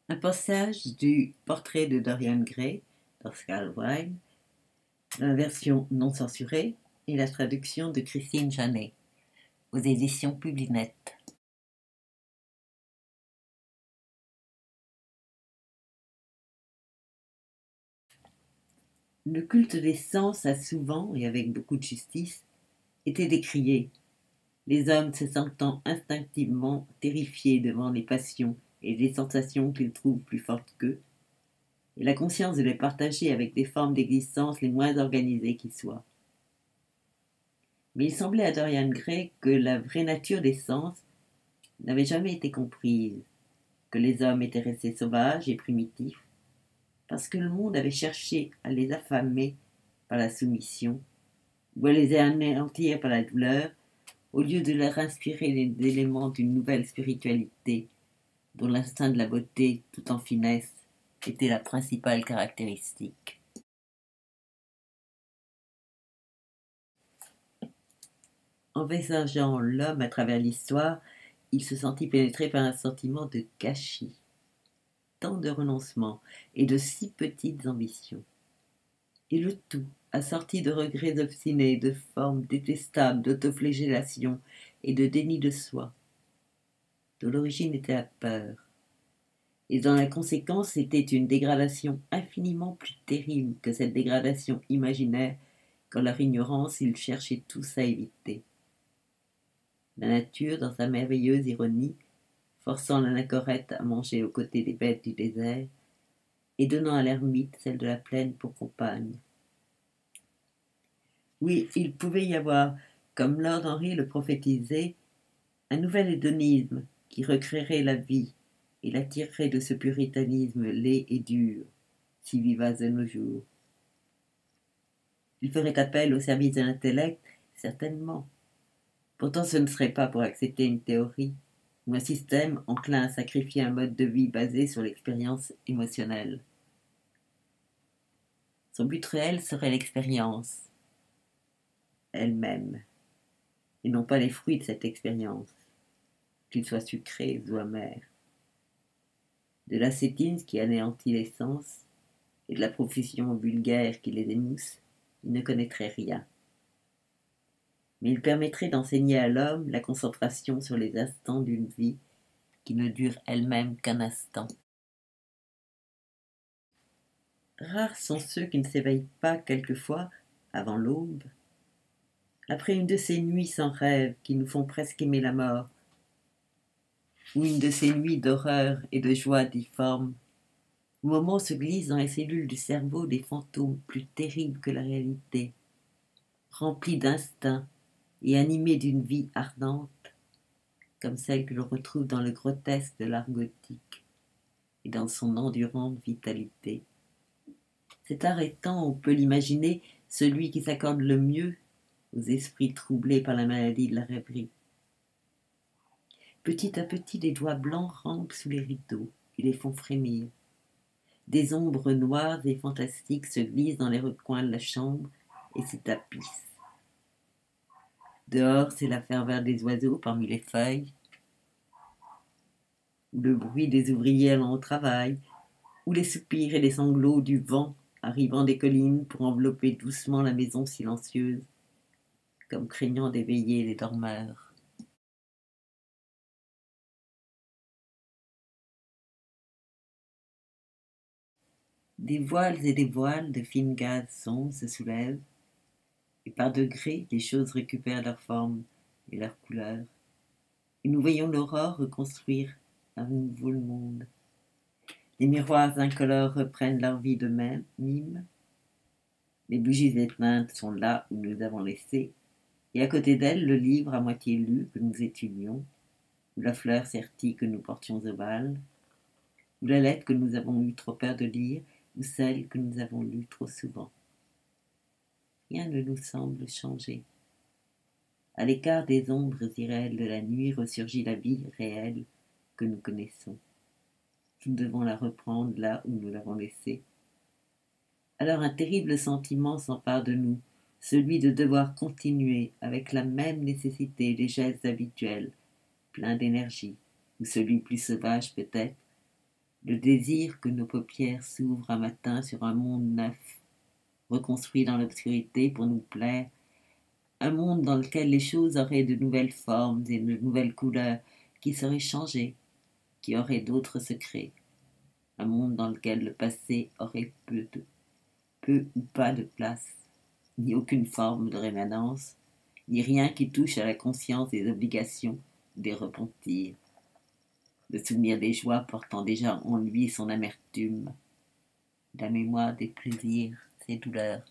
Un passage du portrait de Dorian Gray d'Oscar Wilde, la version non censurée et la traduction de Christine Janet, aux éditions Publinet. Le culte des sens a souvent, et avec beaucoup de justice, été décrié, les hommes se sentant instinctivement terrifiés devant les passions et les sensations qu'ils trouvent plus fortes qu'eux, et la conscience de les partager avec des formes d'existence les moins organisées qui soient. Mais il semblait à Dorian Gray que la vraie nature des sens n'avait jamais été comprise, que les hommes étaient restés sauvages et primitifs, parce que le monde avait cherché à les affamer par la soumission, ou à les anéantir par la douleur, au lieu de leur inspirer les éléments d'une nouvelle spiritualité, dont l'instinct de la beauté, tout en finesse, était la principale caractéristique. Envisageant l'homme à travers l'histoire, il se sentit pénétré par un sentiment de gâchis, tant de renoncements et de si petites ambitions. Et le tout assorti de regrets obstinés, de formes détestables d'autoflagellation et de déni de soi, dont l'origine était la peur, et dont la conséquence était une dégradation infiniment plus terrible que cette dégradation imaginaire qu'en leur ignorance ils cherchaient tous à éviter. La nature, dans sa merveilleuse ironie, forçant l'anachorète à manger aux côtés des bêtes du désert, et donnant à l'ermite celle de la plaine pour compagne. Oui, il pouvait y avoir, comme Lord Henry le prophétisait, un nouvel hédonisme qui recréerait la vie et la tirerait de ce puritanisme laid et dur, si vivace de nos jours. Il ferait appel au service de l'intellect, certainement. Pourtant ce ne serait pas pour accepter une théorie ou un système enclin à sacrifier un mode de vie basé sur l'expérience émotionnelle. Son but réel serait l'expérience elle-même, et non pas les fruits de cette expérience, qu'ils soient sucrés ou amers. De l'ascétisme qui anéantit les sens, et de la profession vulgaire qui les émousse, il ne connaîtrait rien. Mais il permettrait d'enseigner à l'homme la concentration sur les instants d'une vie qui ne dure elle-même qu'un instant. Rares sont ceux qui ne s'éveillent pas quelquefois avant l'aube, après une de ces nuits sans rêve qui nous font presque aimer la mort, ou une de ces nuits d'horreur et de joie difformes, au moment où se glissent dans les cellules du cerveau des fantômes plus terribles que la réalité, remplis d'instinct et animés d'une vie ardente, comme celle que l'on retrouve dans le grotesque de l'art gothique et dans son endurante vitalité. Cet art étant, on peut l'imaginer, celui qui s'accorde le mieux aux esprits troublés par la maladie de la rêverie. Petit à petit, des doigts blancs rampent sous les rideaux et les font frémir. Des ombres noires et fantastiques se glissent dans les recoins de la chambre et s'y tapissent. Dehors, c'est la ferveur des oiseaux parmi les feuilles, ou le bruit des ouvriers allant au travail, ou les soupirs et les sanglots du vent arrivant des collines pour envelopper doucement la maison silencieuse, comme craignant d'éveiller les dormeurs. Des voiles et des voiles de fines gazes sombres se soulèvent, et par degrés les choses récupèrent leur forme et leur couleur, et nous voyons l'aurore reconstruire à nouveau le monde. Les miroirs incolores reprennent leur vie de mime, les bougies éteintes sont là où nous les avons laissées, et à côté d'elles le livre à moitié lu que nous étudions, ou la fleur sertie que nous portions au bal, ou la lettre que nous avons eu trop peur de lire, ou celle que nous avons lue trop souvent. Rien ne nous semble changer. À l'écart des ombres irréelles de la nuit ressurgit la vie réelle que nous connaissons. Nous devons la reprendre là où nous l'avons laissée. Alors un terrible sentiment s'empare de nous, celui de devoir continuer avec la même nécessité les gestes habituels, pleins d'énergie, ou celui plus sauvage peut-être, le désir que nos paupières s'ouvrent un matin sur un monde neuf, reconstruit dans l'obscurité pour nous plaire, un monde dans lequel les choses auraient de nouvelles formes et de nouvelles couleurs, qui seraient changées, qui auraient d'autres secrets, un monde dans lequel le passé aurait peu ou pas de place, ni aucune forme de rémanence, ni rien qui touche à la conscience des obligations, des repentirs, le souvenir des joies portant déjà en lui son amertume, la mémoire des plaisirs, ses douleurs.